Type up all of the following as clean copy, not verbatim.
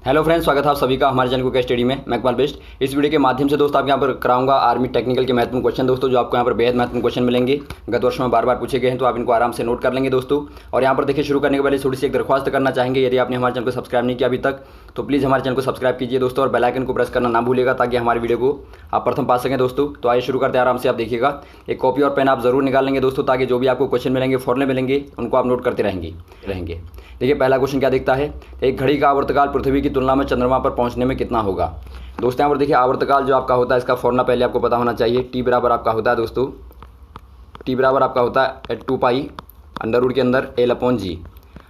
Hello friends, स्वागत है आप सभी का हमारे चैनल को स्टडी में। मैं इकबाल बेस्ट। इस वीडियो के माध्यम से दोस्तों आप यहाँ पर कराऊंगा आर्मी टेक्निकल के महत्वपूर्ण क्वेश्चन दोस्तों, जो आपको यहाँ पर बेहद महत्वपूर्ण क्वेश्चन मिलेंगे। गत वर्ष में बार बार पूछे गए हैं, तो आप इनको आराम से नोट कर लेंगे दोस्तों। और यहाँ पर देखिए, शुरू करने के पहले थोड़ी सी एक दरख्वास्त करना चाहेंगे। यदि आपने हमारे चैनल को सब्सक्राइब नहीं किया अभी तक, तो प्लीज़ हमारे चैनल को सब्सक्राइब कीजिए दोस्तों, और बेल आइकन को प्रेस करना ना भूलिएगा, ताकि हमारी वीडियो को आप प्रथम पा सकें दोस्तों। तो आइए शुरू करते हैं आराम से। आप देखिएगा, एक कॉपी और पेन आप जरूर निकाल लेंगे दोस्तों, ताकि जो भी आपको क्वेश्चन मिलेंगे, फॉर्मूले मिलेंगे, उनको आप नोट करते रहेंगे। देखिए, पहला क्वेश्चन क्या दिखता है। एक घड़ी का आवर्तकाल पृथ्वी की तुलना में चंद्रमा पर पहुंचने में कितना होगा दोस्तों। यहाँ पर देखिए, आवर्तकाल जो आपका होता है, इसका फॉर्मूला पहले आपको पता होना चाहिए। टी बराबर आपका होता है दोस्तों, टी बराबर आपका होता है 2 पाई अंडर रूट के अंदर एल अपॉन जी।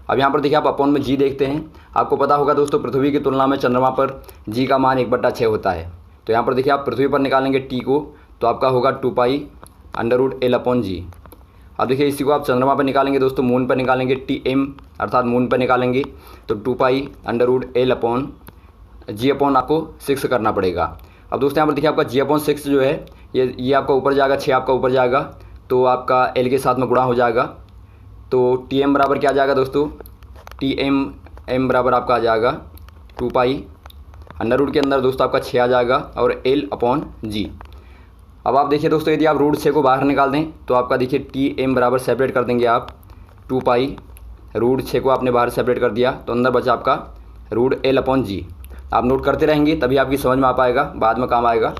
अब यहाँ पर देखिए, आप अपॉन में जी देखते हैं। आपको पता होगा दोस्तों, पृथ्वी की तुलना में चंद्रमा पर जी का मान 1/6 होता है। तो यहाँ पर देखिए, आप पृथ्वी पर निकालेंगे टी को, तो आपका होगा 2 pi under root L upon G. अब देखिए, इसी को आप चंद्रमा पर निकालेंगे दोस्तों, मून पर निकालेंगे, टी एम अर्थात मून पर निकालेंगे, तो 2 pi under root L upon G upon आपको 6 करना पड़ेगा। अब दोस्तों यहाँ पर देखिए, आपका जी अपॉन 6 जो है, ये आपका ऊपर जाएगा, 6 आपका ऊपर जाएगा, तो आपका एल के साथ में गुणा हो जाएगा। तो टी एम बराबर क्या आ जाएगा दोस्तों, टी एम बराबर आपका आ जाएगा 2 पाई अंडर रूट के अंदर दोस्तों आपका 6 आ जाएगा, और एल अपॉन जी। अब आप देखिए दोस्तों, यदि आप रूट 6 को बाहर निकाल दें, तो आपका देखिए टी एम बराबर सेपरेट कर देंगे आप 2 पाई, रूट 6 को आपने बाहर सेपरेट कर दिया, तो अंदर बचा आपका रूट एल अपॉन जी। आप नोट करते रहेंगे, तभी आपकी समझ में आ पाएगा, बाद में काम आएगा।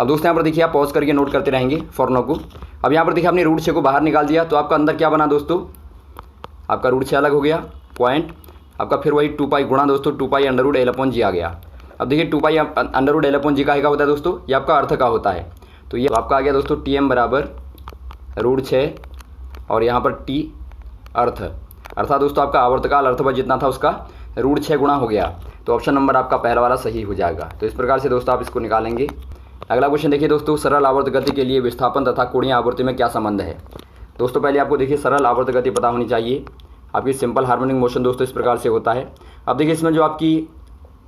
अब दोस्तों यहाँ पर देखिए, आप पॉज करके नोट करते रहेंगे फॉर्मूला को। अब यहाँ पर देखिए, आपने रूट 6 को बाहर निकाल दिया, तो आपका अंदर क्या बना दोस्तों, आपका रूट 6 अलग हो गया पॉइंट, आपका फिर वही 2 पाई गुणा दोस्तों 2 pi under root L upon G आ गया। अब देखिए, 2 pi under root L upon G का होता है दोस्तों, ये आपका अर्थ का होता है। तो ये आपका आ गया दोस्तों टी एम बराबर रूट 6 और यहाँ पर टी अर्थ, अर्थात दोस्तों आपका आवर्तकाल अर्थवत जितना था उसका रूट 6 गुणा हो गया। तो ऑप्शन नंबर आपका पहला वाला सही हो जाएगा। तो इस प्रकार से दोस्तों आप इसको निकालेंगे। अगला क्वेश्चन देखिए दोस्तों, सरल आवर्त गति के लिए विस्थापन तथा कोणीय आवृत्ति में क्या संबंध है दोस्तों। पहले आपको देखिए, सरल आवर्त गति पता होनी चाहिए। आपकी सिंपल हार्मोनिक मोशन दोस्तों इस प्रकार से होता है। अब देखिए, इसमें जो आपकी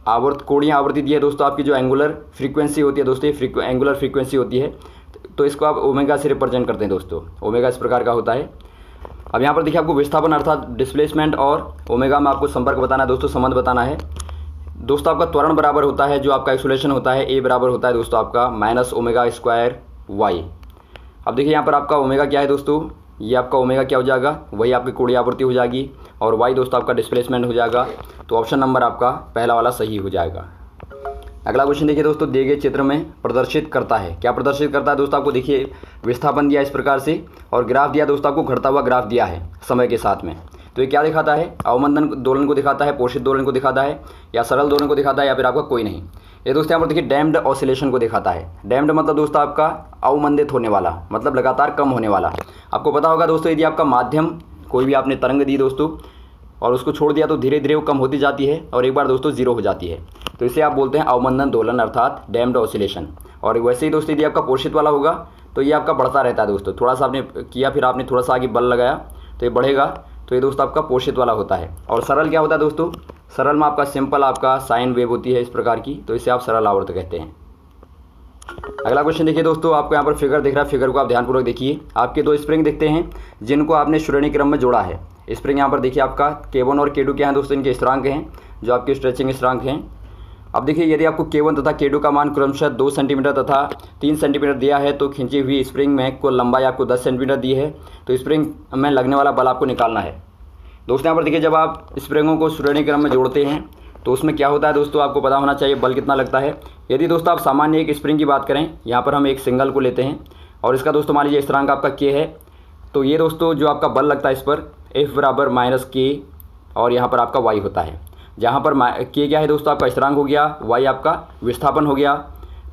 कोणीय आवृत्ति दी है दोस्तों, आपकी जो एंगुलर फ्रीक्वेंसी होती है दोस्तों, ये एंगुलर फ्रीक्वेंसी होती है, तो इसको आप ओमेगा से रिप्रेजेंट करते हैं दोस्तों। ओमेगा इस प्रकार का होता है। अब यहाँ पर देखिए, आपको विस्थापन अर्थात डिस्प्लेसमेंट और ओमेगा में आपको संपर्क बताना है दोस्तों, संबंध बताना है दोस्तों। आपका त्वरण बराबर होता है, जो आपका एक्सेलरेशन होता है, ए बराबर होता है दोस्तों आपका माइनस ओमेगा स्क्वायर वाई। अब देखिए, यहाँ पर आपका ओमेगा क्या है दोस्तों, ये आपका ओमेगा क्या हो जाएगा, वही आपकी कोणीय आवृत्ति हो जाएगी, और वाई दोस्तों आपका डिस्प्लेसमेंट हो जाएगा। तो ऑप्शन नंबर आपका पहला वाला सही हो जाएगा। अगला क्वेश्चन देखिए दोस्तों, दिए गए चित्र में प्रदर्शित करता है, क्या प्रदर्शित करता है दोस्तों। आपको देखिए, विस्थापन दिया इस प्रकार से, और ग्राफ दिया दोस्तों आपको, घटता हुआ ग्राफ दिया है समय के साथ में। तो ये क्या दिखाता है, अवमंदन दोलन को दिखाता है, पोषित दोलन को दिखाता है, या सरल दोलन को दिखाता है, या फिर आपका कोई नहीं। ये दोस्तों यहाँ पर देखिए, डैम्ड ऑसिलेशन को दिखाता है। डैम्ड मतलब दोस्तों आपका अवमंदित होने वाला, मतलब लगातार कम होने वाला। आपको पता होगा दोस्तों, यदि आपका माध्यम कोई भी आपने तरंग दी दोस्तों और उसको छोड़ दिया, तो धीरे धीरे वो कम होती जाती है, और एक बार दोस्तों जीरो हो जाती है। तो इसे आप बोलते हैं अवमंदन दोलन अर्थात डैम्ड ऑसिलेशन। और वैसे ही दोस्तों, यदि आपका पोषित वाला होगा, तो ये आपका बढ़ता रहता है दोस्तों। थोड़ा सा आपने किया, फिर आपने थोड़ा सा आगे बल लगाया, तो ये बढ़ेगा, तो ये दोस्तों आपका पोषित वाला होता है। और सरल क्या होता है दोस्तों, सरल में आपका सिंपल आपका साइन वेव होती है इस प्रकार की, तो इसे आप सरल आवर्त कहते हैं। अगला क्वेश्चन देखिए दोस्तों, आपको यहाँ पर फिगर दिख रहा है, फिगर को आप ध्यानपूर्वक देखिए। आपके 2 स्प्रिंग दिखते हैं, जिनको आपने श्रेणी क्रम में जोड़ा है। स्प्रिंग यहाँ पर देखिए, आपका K1 और K2 क्या है दोस्तों, इनके स्थिरांक हैं, जो आपके स्ट्रेचिंग स्थिरांक हैं। अब देखिए, यदि आपको K1 तथा K2 का मान क्रमशः 2 सेंटीमीटर तथा 3 सेंटीमीटर दिया है, तो खींची हुई स्प्रिंग में कुल लंबाई आपको 10 सेंटीमीटर दी है, तो स्प्रिंग में लगने वाला बल आपको निकालना है दोस्तों। यहाँ पर देखिए, जब आप स्प्रिंगों को श्रेणी क्रम में जोड़ते हैं, तो उसमें क्या होता है दोस्तों, आपको पता होना चाहिए बल कितना लगता है। यदि दोस्तों आप सामान्य एक स्प्रिंग की बात करें, यहाँ पर हम एक सिंगल को लेते हैं, और इसका दोस्तों मान लीजिए स्थिरांक आपका K है, तो ये दोस्तों जो आपका बल लगता है इस पर F बराबर माइनस K, और यहाँ पर आपका Y होता है। जहाँ पर K क्या है दोस्तों, आपका स्थिरांक हो गया, Y आपका विस्थापन हो गया,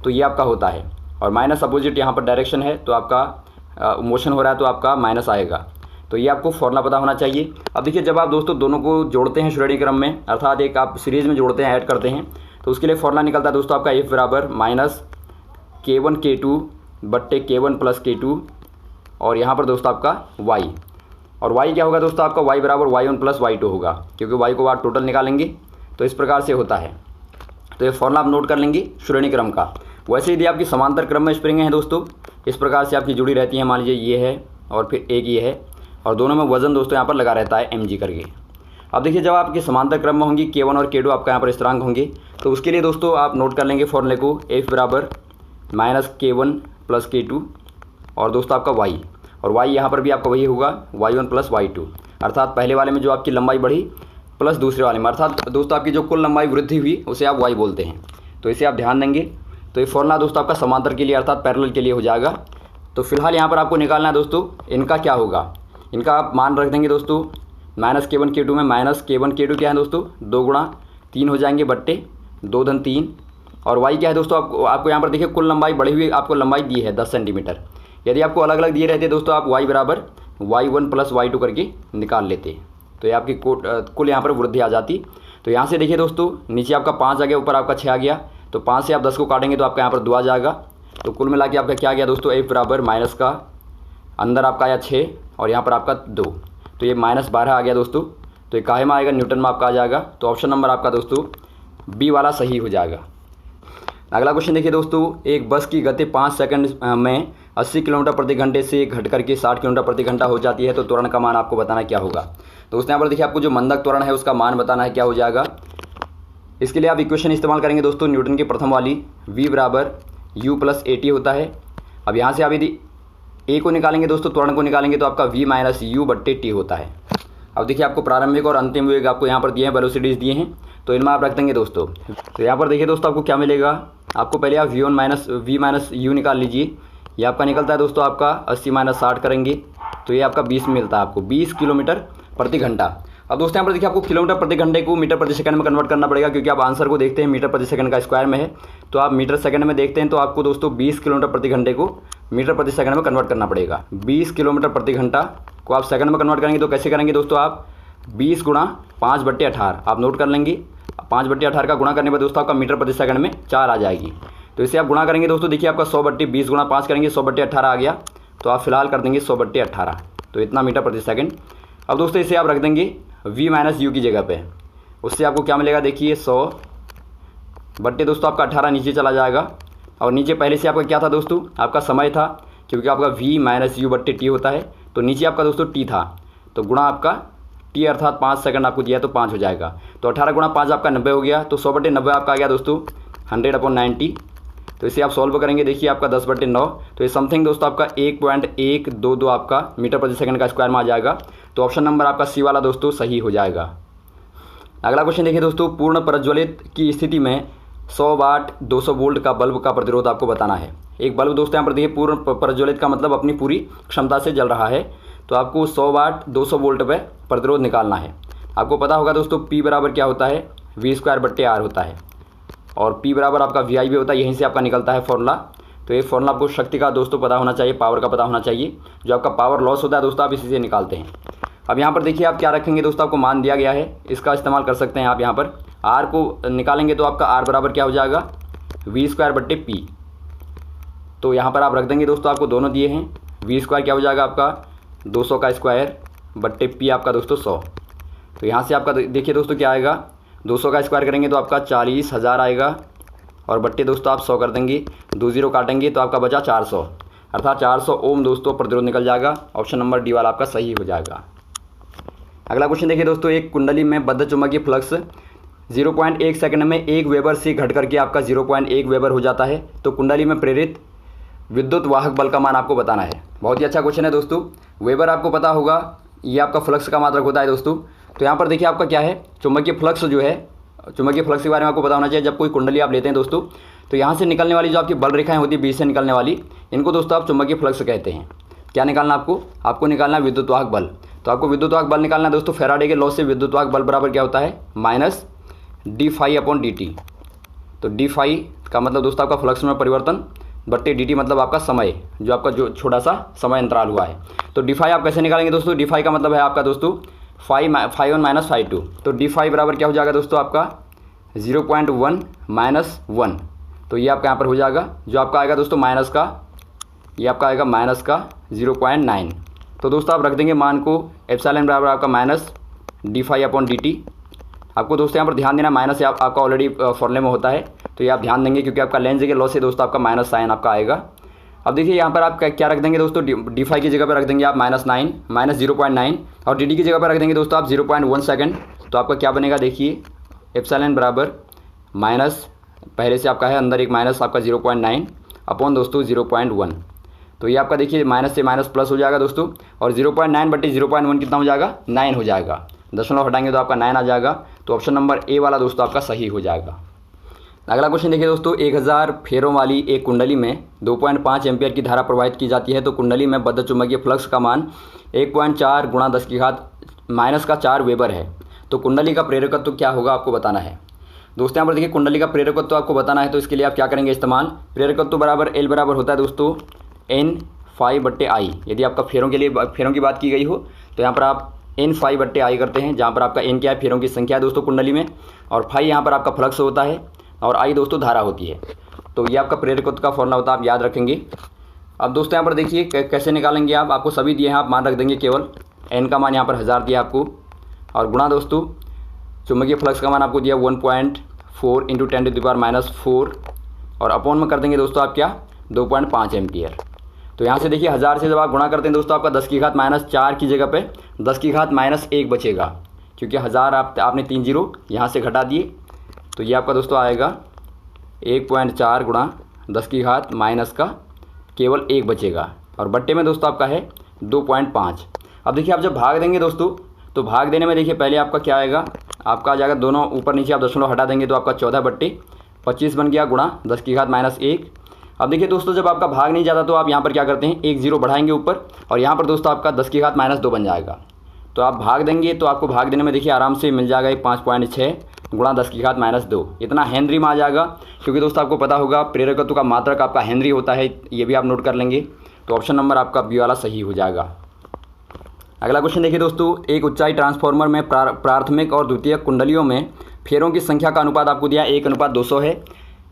तो ये आपका होता है, और माइनस अपोजिट यहाँ पर डायरेक्शन है, तो आपका मोशन हो रहा है, तो आपका माइनस आएगा। तो ये आपको फॉर्मूला पता होना चाहिए। अब देखिए, जब आप दोस्तों दोनों को जोड़ते हैं श्रेणी क्रम में, अर्थात एक आप सीरीज़ में जोड़ते हैं, ऐड करते हैं, तो उसके लिए फॉर्मूला निकलता है दोस्तों आपका F बराबर माइनस K1 K2 बट्टे K1 प्लस K2, और यहाँ पर दोस्तों आपका Y, और Y क्या होगा दोस्तों, आपका Y बराबर Y1 प्लस Y2 होगा, क्योंकि Y को आप टोटल निकालेंगे। तो इस प्रकार से होता है। तो ये फॉर्मूला आप नोट कर लेंगे श्रेणी क्रम का। वैसे यदि आपकी समांतर क्रम में स्प्रिंग हैं दोस्तों, इस प्रकार से आपकी जुड़ी रहती हैं, मान लीजिए ये है और फिर एक ये है, और दोनों में वजन दोस्तों यहाँ पर लगा रहता है mg करके। अब देखिए जब आपके समांतर क्रम में होंगी K1 और K2 आपका यहाँ पर स्थिरांक होंगे, तो उसके लिए दोस्तों आप नोट कर लेंगे फॉर्मूले को F बराबर -K1 + K2 और दोस्तों आपका y, और y यहाँ पर भी आपका वही होगा y1 + y2, अर्थात पहले वाले में जो आपकी लंबाई बढ़ी प्लस दूसरे वाले में, अर्थात दोस्तों आपकी जो कुल लंबाई वृद्धि हुई उसे आप y बोलते हैं। तो इसे आप ध्यान देंगे। तो ये फॉर्मूला दोस्तों आपका समांतर के लिए अर्थात पैरेलल के लिए हो जाएगा। तो फिलहाल यहाँ पर आपको निकालना है दोस्तों इनका क्या होगा, इनका आप मान रख देंगे दोस्तों -K1 K2 में -K1 K2 क्या है दोस्तों 2 × 3 हो जाएंगे बट्टे 2 धन 3, और y क्या है दोस्तों आपको यहाँ पर देखिए कुल लंबाई बढ़ी हुई आपको लंबाई दी है 10 सेंटीमीटर। यदि आपको अलग अलग दिए रहते दोस्तों आप y बराबर y1 + y2 करके निकाल लेते, तो ये आपकी कुल यहाँ पर वृद्धि आ जाती। तो यहाँ से देखिए दोस्तों नीचे आपका 5 आ गया, ऊपर आपका 6 आ गया, तो 5 से आप 10 को काटेंगे तो आपका यहाँ पर 2 आ जाएगा। तो कुल मिला के आपका क्या आ गया दोस्तों F बराबर माइनस का अंदर आपका आया 6 और यहाँ पर आपका 2, तो ये -12 आ गया दोस्तों। तो ये काहे में आएगा, न्यूटन में आपका आ जाएगा। तो ऑप्शन नंबर आपका दोस्तों बी वाला सही हो जाएगा। अगला क्वेश्चन देखिए दोस्तों, एक बस की गति 5 सेकंड में 80 किलोमीटर प्रति घंटे से घट करके 60 किलोमीटर प्रति घंटा हो जाती है, तो त्वरण का मान आपको बताना क्या होगा। तो उसने यहाँ पर देखिए आपको जो मंदक त्वरण है उसका मान बताना है क्या हो जाएगा। इसके लिए आप इक्वेशन इस्तेमाल करेंगे दोस्तों न्यूटन की प्रथम वाली, v बराबर u + at होता है। अब यहाँ से आप यदि a को निकालेंगे दोस्तों, त्वरण को निकालेंगे तो आपका v - u/t होता है। अब देखिए आपको प्रारंभिक और अंतिम वेग आपको यहाँ पर दिए हैं, वेलोसिटीज़ दिए हैं, तो इनमें आप रख देंगे दोस्तों। तो यहाँ पर देखिए दोस्तों आपको क्या मिलेगा, आपको पहले आप v - u निकाल लीजिए। ये आपका निकलता है दोस्तों आपका 80 - 60 करेंगे तो ये आपका 20 मिलता है, आपको 20 किलोमीटर प्रति घंटा। अब दोस्तों यहाँ पर देखिए आपको किलोमीटर प्रति घंटे को मीटर प्रति सेकंड में कन्वर्ट करना पड़ेगा, क्योंकि आप आंसर को देखते हैं मीटर प्रति सेकंड का स्क्वायर में है, तो आप मीटर सेकंड में देखते हैं तो आपको दोस्तों 20 किलोमीटर प्रति घंटे को मीटर प्रति सेकंड में कन्वर्ट करना पड़ेगा। 20 किलोमीटर प्रति घंटा को आप सेकंड में कन्वर्ट करेंगे तो कैसे करेंगे दोस्तों, आप 20 × 5/18 आप नोट कर लेंगे। 5/18 का गुणा करने पर दोस्तों आपका मीटर प्रति सेकंड में 4 आ जाएगी। तो इसे आप गुणा करेंगे दोस्तों, देखिए आपका 100/20 × 5 करेंगे 100/18 आ गया, तो आप फिलहाल कर देंगे 100/18, तो इतना मीटर प्रति सेकंड। अब दोस्तों इसे आप रख देंगे v - u की जगह पे, उससे आपको क्या मिलेगा, देखिए 100 बट्टे दोस्तों आपका 18 नीचे चला जाएगा, और नीचे पहले से आपका क्या था दोस्तों, आपका समय था, क्योंकि आपका v - u/t होता है, तो नीचे आपका दोस्तों t था, तो गुणा आपका t अर्थात 5 सेकंड आपको दिया तो 5 हो जाएगा, तो 18 × 5 आपका 90 हो गया, तो 100/90 आपका आ गया दोस्तों 100/90। तो इसे आप सॉल्व करेंगे, देखिए आपका 10/9, तो ये समथिंग दोस्तों आपका 1.122 आपका मीटर प्रति सेकंड का स्क्वायर में आ जाएगा। तो ऑप्शन नंबर आपका सी वाला दोस्तों सही हो जाएगा। अगला क्वेश्चन देखिए दोस्तों, पूर्ण प्रज्वलित की स्थिति में 100 वाट 200 वोल्ट का बल्ब का प्रतिरोध आपको बताना है। एक बल्ब दोस्तों यहाँ पर देखिए पूर्ण प्रज्वलित का मतलब अपनी पूरी क्षमता से जल रहा है, तो आपको 100 वाट 200 वोल्ट पे प्रतिरोध निकालना है। आपको पता होगा दोस्तों P बराबर क्या होता है, v²/r होता है, और P बराबर आपका VI भी होता है, यहीं से आपका निकलता है फॉर्मूला। तो ये फॉर्मूला आपको शक्ति का दोस्तों पता होना चाहिए, पावर का पता होना चाहिए, जो आपका पावर लॉस होता है दोस्तों आप इसी से निकालते हैं। अब यहाँ पर देखिए आप क्या रखेंगे दोस्तों, आपको मान दिया गया है, इसका इस्तेमाल कर सकते हैं आप। यहाँ पर R को निकालेंगे तो आपका R बराबर क्या हो जाएगा, v²/p। तो यहाँ पर आप रख देंगे दोस्तों, आपको दोनों दिए हैं, v² क्या हो जाएगा आपका 200 का स्क्वायर बट्टे p आपका दोस्तों 100। तो यहाँ से आपका देखिए दोस्तों क्या आएगा, 200 का स्क्वायर करेंगे तो आपका 40,000 आएगा, और बट्टे दोस्तों आप 100 कर देंगे, 2 0 काटेंगे तो आपका बचा 400, अर्थात 400 ओम दोस्तों प्रतिरोध निकल जाएगा। ऑप्शन नंबर डी वाला आपका सही हो जाएगा। अगला क्वेश्चन देखिए दोस्तों, एक कुंडली में बद्ध चुंबकीय फ्लक्स 0.1 सेकंड में 1 वेबर से घट करके आपका 0.1 वेबर हो जाता है, तो कुंडली में प्रेरित विद्युत वाहक बल का मान आपको बताना है। बहुत ही अच्छा क्वेश्चन है दोस्तों। वेबर आपको पता होगा, ये आपका फ्लक्स का मात्रक होता है दोस्तों। तो यहाँ पर देखिए आपका क्या है, चुंबकीय फ्लक्स जो है, चुंबकीय फ्लक्स के बारे में आपको पता होना चाहिए। जब कोई कुंडली आप लेते हैं दोस्तों, तो यहाँ से निकलने वाली जो आपकी बल रेखाएं होती है बीच से निकलने वाली, इनको दोस्तों आप चुंबकीय फ्लक्स कहते हैं। क्या निकालना आपको निकालना है विद्युत वाहक बल। तो आपको विद्युत वाहक बल निकालना है दोस्तों। फैराडे के लॉ से विद्युत वाहक बल बराबर क्या होता है, -d∅/dt। तो d∅ का मतलब दोस्तों आपका फ्लक्स में परिवर्तन बट्टे dt मतलब आपका समय, जो आपका जो छोटा सा समय अंतराल हुआ है। तो d∅ आप कैसे निकालेंगे दोस्तों, d∅ का मतलब है आपका दोस्तों ∅1 - ∅2। तो d∅ बराबर क्या हो जाएगा दोस्तों आपका 0.1 - 1। तो ये आपका यहाँ पर हो जाएगा, जो आपका आएगा दोस्तों माइनस का, ये आपका आएगा माइनस का 0.9। तो दोस्तों आप रख देंगे मान को एप्सिलॉन बराबर आपका -d∅/dt। आपको दोस्तों यहाँ पर ध्यान देना, माइनस आपका ऑलरेडी फॉर्मूले में होता है, तो ये आप ध्यान देंगे, क्योंकि आपका लेंस के लॉ से दोस्तों आपका माइनस साइन आपका आएगा। अब देखिए यहाँ पर आप क्या रख देंगे दोस्तों, d∅ की जगह पर रख देंगे आप -9 -0.9, और dt की जगह पर रख देंगे दोस्तों आप 0.1 सेकंड। तो आपका क्या बनेगा देखिए, एप्सिलॉन बराबर माइनस, पहले से आपका है अंदर एक माइनस आपका 0.9 अपॉन दोस्तों 0.1। तो ये आपका देखिए माइनस से माइनस प्लस हो जाएगा दोस्तों, और 0.9 बटे 0.1 कितना हो जाएगा, 9 हो जाएगा। दशमलव हटाएंगे तो आपका 9 आ जाएगा। तो ऑप्शन नंबर ए वाला दोस्तों आपका सही हो जाएगा। अगला क्वेश्चन देखिए दोस्तों, 1000 फेरों वाली एक कुंडली में 2.5 एम्पियर की धारा प्रवाहित की जाती है। तो कुंडली में बद्ध चुंबकीय फ्लक्स का मान 1.4 गुणा 10⁻⁻⁴ वेबर है। तो कुंडली का प्रेरकत्व क्या होगा आपको बताना है। दोस्तों यहाँ पर देखिए कुंडली का प्रेरकत्व आपको बताना है, तो इसके लिए आप क्या करेंगे इस्तेमाल, प्रेरकत्व बराबर एल बराबर होता है दोस्तों N∅/I। यदि आपका फेरों के लिए फेरों की बात की गई हो तो यहाँ पर आप N∅/I करते हैं, जहाँ पर आपका N क्या है, फेरों की संख्या है दोस्तों कुंडली में, और फाई यहाँ पर आपका फ्लक्स होता है, और I दोस्तों धारा होती है। तो ये आपका प्रेरकत्व का फॉर्मूला होता है, आप याद रखेंगे। अब दोस्तों यहाँ पर देखिए कैसे निकालेंगे आप, आपको सभी दिए हैं, आप मान रख देंगे, केवल N का मान यहाँ पर 1000 दिया आपको, और गुणा दोस्तों चुंबकीय फ्लक्स का मान आपको दिया 1.4 × 10⁻⁻⁴, और अपॉन में कर देंगे दोस्तों आप क्या, 2.5 एम्पियर। तो यहाँ से देखिए 1000 से जब आप गुणा करते हैं दोस्तों, आपका 10⁻⁻⁴ की जगह पे 10⁻⁻1 बचेगा, क्योंकि 1000 आपने 3 जीरो यहाँ से घटा दिए। तो ये आपका दोस्तों आएगा 1.4 गुणा 10⁻⁻1 बचेगा, और बट्टे में दोस्तों आपका है 2.5। अब देखिए आप जब भाग देंगे दोस्तों, तो भाग देने में देखिए पहले आपका क्या आएगा, आपका आ जाएगा, दोनों ऊपर नीचे आप दशमलव हटा देंगे तो आपका 14/25 बन गया, गुणा 10⁻⁻1। अब देखिए दोस्तों जब आपका भाग नहीं जाता तो आप यहाँ पर क्या करते हैं, एक जीरो बढ़ाएंगे ऊपर, और यहाँ पर दोस्तों आपका 10⁻⁻2 बन जाएगा। तो आप भाग देंगे तो आपको भाग देने में देखिए आराम से मिल जाएगा 5.6 गुणा 10⁻⁻2, इतना हेनरी में आ जाएगा। क्योंकि दोस्तों आपको पता होगा प्रेरकत्व का मात्रक आपका हेनरी होता है, ये भी आप नोट कर लेंगे। तो ऑप्शन नंबर आपका बी वाला सही हो जाएगा। अगला क्वेश्चन देखिए दोस्तों, एक ऊंचाई ट्रांसफार्मर में प्राथमिक और द्वितीयक कुंडलियों में फेरों की संख्या का अनुपात आपको दिया 1:200 है।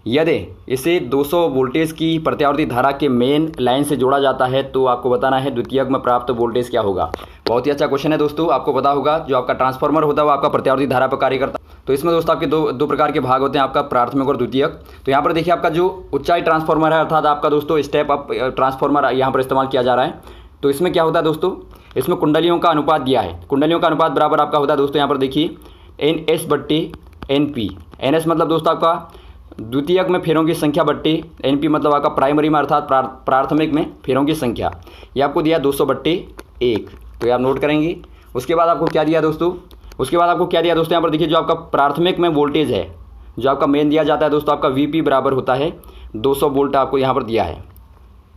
यदि इसे 200 वोल्टेज की प्रत्यावर्ती धारा के मेन लाइन से जोड़ा जाता है तो आपको बताना है द्वितीयक में प्राप्त वोल्टेज क्या होगा। बहुत ही अच्छा क्वेश्चन है दोस्तों, आपको पता होगा जो आपका ट्रांसफार्मर होता है वो आपका प्रत्यावर्ती धारा पर कार्य करता है। तो इसमें दोस्तों आपके दो प्रकार के भाग होते हैं, आपका प्राथमिक और द्वितीयक। तो यहाँ पर देखिए आपका जो ऊंचाई ट्रांसफार्मर है, अर्थात आपका दोस्तों स्टेप अप ट्रांसफार्मर यहाँ पर इस्तेमाल किया जा रहा है। तो इसमें क्या होता है दोस्तों, इसमें कुंडलियों का अनुपात दिया है। कुंडलियों का अनुपात बराबर आपका होता है दोस्तों, यहाँ पर देखिए NS/NP। NS मतलब दोस्तों आपका द्वितीयक में फेरों की संख्या बट्टे NP मतलब आपका प्राइमरी में अर्थात प्राथमिक में फेरों की संख्या। ये आपको दिया 200/1। तो ये आप नोट करेंगे। उसके बाद आपको क्या दिया दोस्तों, यहाँ पर देखिए जो आपका प्राथमिक में वोल्टेज है, जो आपका मेन दिया जाता है दोस्तों, आपका VP बराबर होता है 200 वोल्ट आपको यहाँ पर दिया है।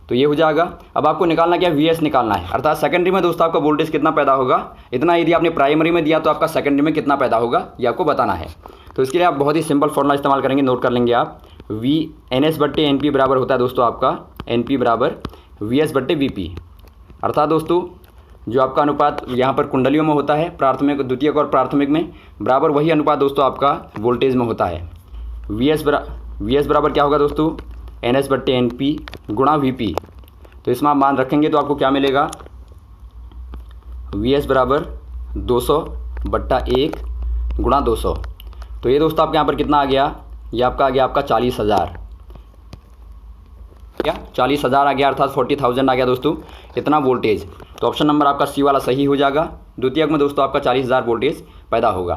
तो ये हो जाएगा। अब आपको निकालना क्या है, VS निकालना है, अर्थात सेकेंडरी में दोस्तों आपका वोल्टेज कितना पैदा होगा इतना। यदि आपने प्राइमरी में दिया तो आपका सेकेंडरी में कितना पैदा होगा ये आपको बताना है। तो इसके लिए आप बहुत ही सिंपल फॉर्मूला इस्तेमाल करेंगे, नोट कर लेंगे आप। NS/NP बराबर होता है दोस्तों आपका NP बराबर VS/VP। अर्थात दोस्तों जो आपका अनुपात यहाँ पर कुंडलियों में होता है, प्राथमिक द्वितीयक और प्राथमिक में, बराबर वही अनुपात दोस्तों आपका वोल्टेज में होता है। VS बराबर क्या होगा दोस्तों, NS/NP गुणा VP। तो इसमें आप मान रखेंगे तो आपको क्या मिलेगा, VS बराबर 200/1 गुणा 200। तो ये दोस्तों आपके यहाँ पर कितना आ गया, ये आपका आ गया आपका 40,000, क्या 40,000 आ गया, अर्थात 40,000 आ गया दोस्तों इतना वोल्टेज। तो ऑप्शन नंबर आपका सी वाला सही हो जाएगा। द्वितीयक में दोस्तों आपका 40,000 वोल्टेज पैदा होगा।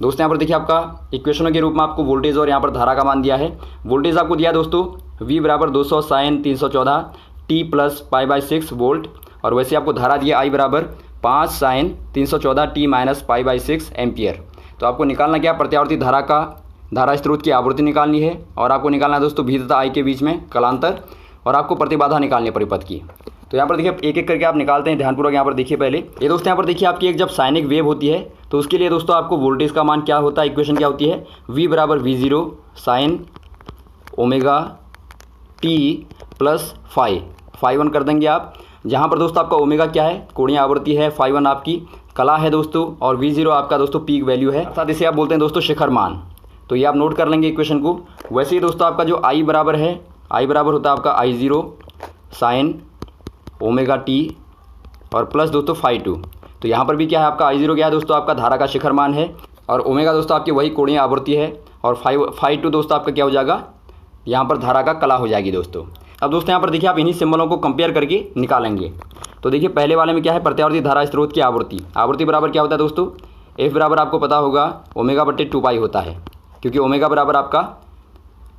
दोस्तों यहाँ पर देखिए आपका इक्वेशनों के रूप में आपको वोल्टेज और यहाँ पर धारा का मान दिया है। वोल्टेज आपको दिया दोस्तों V बराबर 200 sin 314 t + π/6 वोल्ट, और वैसे आपको धारा दिया I बराबर 5 sin 314 t - π/6 एम्पियर। तो आपको निकालना क्या, प्रत्यावर्ती धारा का धारा स्रोत की आवृत्ति निकालनी है, और आपको निकालना है दोस्तों V तथा I के बीच में कलांतर, और आपको प्रतिबाधा निकालनी है परिपथ की। तो यहाँ पर देखिए एक एक करके आप निकालते हैं ध्यानपूर्वक। यहाँ पर देखिए पहले ये दोस्तों यहाँ पर देखिए आपकी एक जब साइनिक वेव होती है तो उसके लिए दोस्तों आपको वोल्टेज का मान क्या होता है, इक्वेशन क्या होती है, V बराबर V0 sin ωt + ∅1 कर देंगे आप, जहाँ पर दोस्तों आपका ओमेगा क्या है, कोणीय आवृत्ति है, ∅1 आपकी कला है दोस्तों, और V0 आपका दोस्तों पीक वैल्यू है, अर्थात इसे आप बोलते हैं दोस्तों शिखर मान। तो ये आप नोट कर लेंगे इक्वेशन को। वैसे ही दोस्तों आपका जो I बराबर है, I बराबर होता है आपका I0 sin ωt और प्लस दोस्तों ∅2। तो यहाँ पर भी क्या है आपका I0 क्या है दोस्तों, आपका धारा का शिखर मान है, और ओमेगा दोस्तों आपकी वही कोणीय आवृत्ति है, और ∅2 दोस्तों आपका क्या हो जाएगा, यहाँ पर धारा का कला हो जाएगी दोस्तों। अब दोस्तों यहाँ पर देखिए आप इन्हीं सिंबलों को कंपेयर करके निकालेंगे। तो देखिए पहले वाले में क्या है, प्रत्यावर्ती धारा स्रोत की आवृत्ति बराबर क्या होता है दोस्तों, एफ बराबर आपको पता होगा ओमेगा बटे 2 पाई होता है, क्योंकि ओमेगा बराबर आपका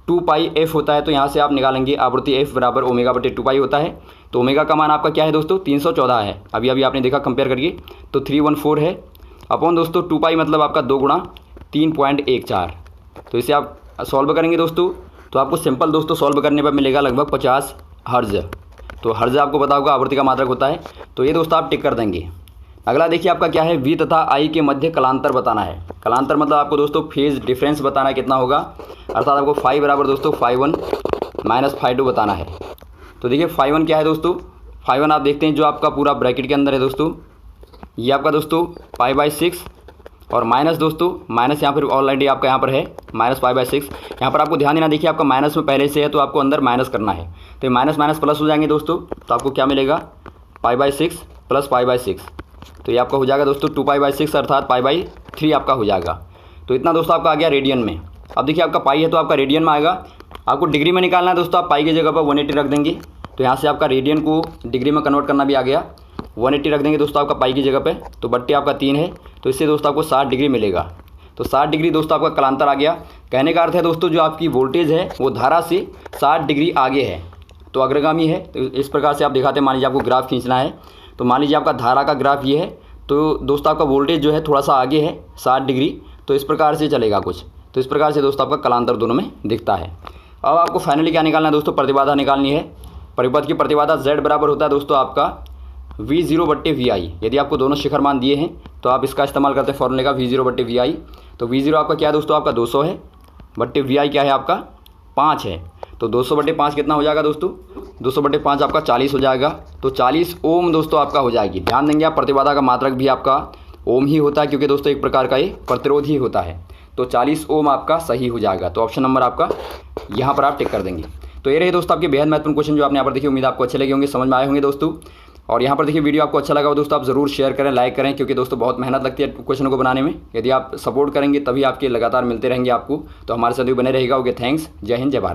2 पाई एफ होता है। तो यहाँ से आप निकालेंगे आवृत्ति एफ बराबर ओमेगा बटे 2 पाई होता है। तो ओमेगा का मान आपका क्या है दोस्तों 314 है, अभी अभी आपने देखा कंपेयर करिए तो 314 है अपॉन दोस्तों 2 पाई मतलब आपका 2 गुणा 3.14। तो इसे आप सॉल्व करेंगे दोस्तों तो आपको सिंपल दोस्तों सॉल्व करने पर मिलेगा लगभग 50 हर्ज। तो हर्ज आपको पता होगा आवृत्ति का मात्रक होता है। तो ये दोस्तों आप टिक कर देंगे। अगला देखिए आपका क्या है, वी तथा आई के मध्य कलांतर बताना है। कलांतर मतलब आपको दोस्तों फेज डिफरेंस बताना है कितना होगा, अर्थात आपको फाई बराबर दोस्तों φ1 माइनस φ2 बताना है। तो देखिए φ1 क्या है दोस्तों, φ1 आप देखते हैं जो आपका पूरा ब्रैकेट के अंदर है दोस्तों, ये आपका दोस्तों π/6 और माइनस दोस्तों माइनस यहाँ पर ऑलरेडी आपका यहाँ पर है माइनस π/6। यहाँ पर आपको ध्यान देना, देखिए आपका माइनस में पहले से है तो आपको अंदर माइनस करना है। तो माइनस माइनस प्लस हो जाएंगे दोस्तों, तो आपको क्या मिलेगा π/6 प्लस π/6। तो ये आपका हो जाएगा दोस्तों 2π/6 अर्थात π/3 आपका हो जाएगा। तो इतना दोस्तों आपका आ गया रेडियन में। अब देखिए आपका पाई है तो आपका रेडियन में आएगा, आपको डिग्री में निकालना है दोस्तों, आप पाई की जगह पर 180 रख देंगे। तो यहाँ से आपका रेडियन को डिग्री में कन्वर्ट करना भी आ गया, 180 रख देंगे दोस्तों आपका पाई की जगह पे। तो बट्टे आपका 3 है, तो इससे दोस्तों आपको 60 डिग्री मिलेगा। तो 60 डिग्री दोस्तों आपका कलांतर आ गया। कहने का अर्थ है दोस्तों जो आपकी वोल्टेज है वो धारा से 60 डिग्री आगे है, तो अग्रगामी है। तो इस प्रकार से आप दिखाते हैं, मान लीजिए आपको ग्राफ खींचना है, तो मान लीजिए आपका धारा का ग्राफ ये है, तो दोस्तों आपका वोल्टेज जो है थोड़ा सा आगे है 60 डिग्री, तो इस प्रकार से चलेगा कुछ। तो इस प्रकार से दोस्तों आपका कलांतर दोनों में दिखता है। अब आपको फाइनली क्या निकालना है दोस्तों, प्रतिबाधा निकालनी है। परिपथ की प्रतिबाधा Z बराबर होता है दोस्तों आपका V0 बट्टे VI। यदि आपको दोनों शिखर मान दिए हैं तो आप इसका इस्तेमाल करते हैं फॉर्मूले का V0 बट्टे VI। तो V0 आपका क्या है दोस्तों आपका 200 है, बट्टे VI क्या है आपका 5 है। तो 200 बट्टे 5 कितना हो जाएगा दोस्तों, 200 बट्टे 5 आपका 40 हो जाएगा। तो 40 ओम दोस्तों आपका हो जाएगी। ध्यान देंगे आप, प्रतिबाधा का मात्रक भी आपका ओम ही होता है, क्योंकि दोस्तों एक प्रकार का ये प्रतिरोध ही होता है। तो 40 ओम आपका सही हो जाएगा। तो ऑप्शन नंबर आपका यहाँ पर आप टिक कर देंगे। तो ये रहे दोस्तों आपके बेहद महत्वपूर्ण क्वेश्चन जो आपने यहाँ पर देखिए। उम्मीद आपको अच्छे लगे होंगे, समझ में आए होंगे दोस्तों। और यहाँ पर देखिए वीडियो आपको अच्छा लगा हो दोस्तों, आप ज़रूर शेयर करें, लाइक करें, क्योंकि दोस्तों बहुत मेहनत लगती है क्वेश्चन को बनाने में। यदि आप सपोर्ट करेंगे तभी आपके लगातार मिलते रहेंगे आपको। तो हमारे साथ भी बने रहेगा। ओके, थैंक्स, जय हिंद, जय भारत।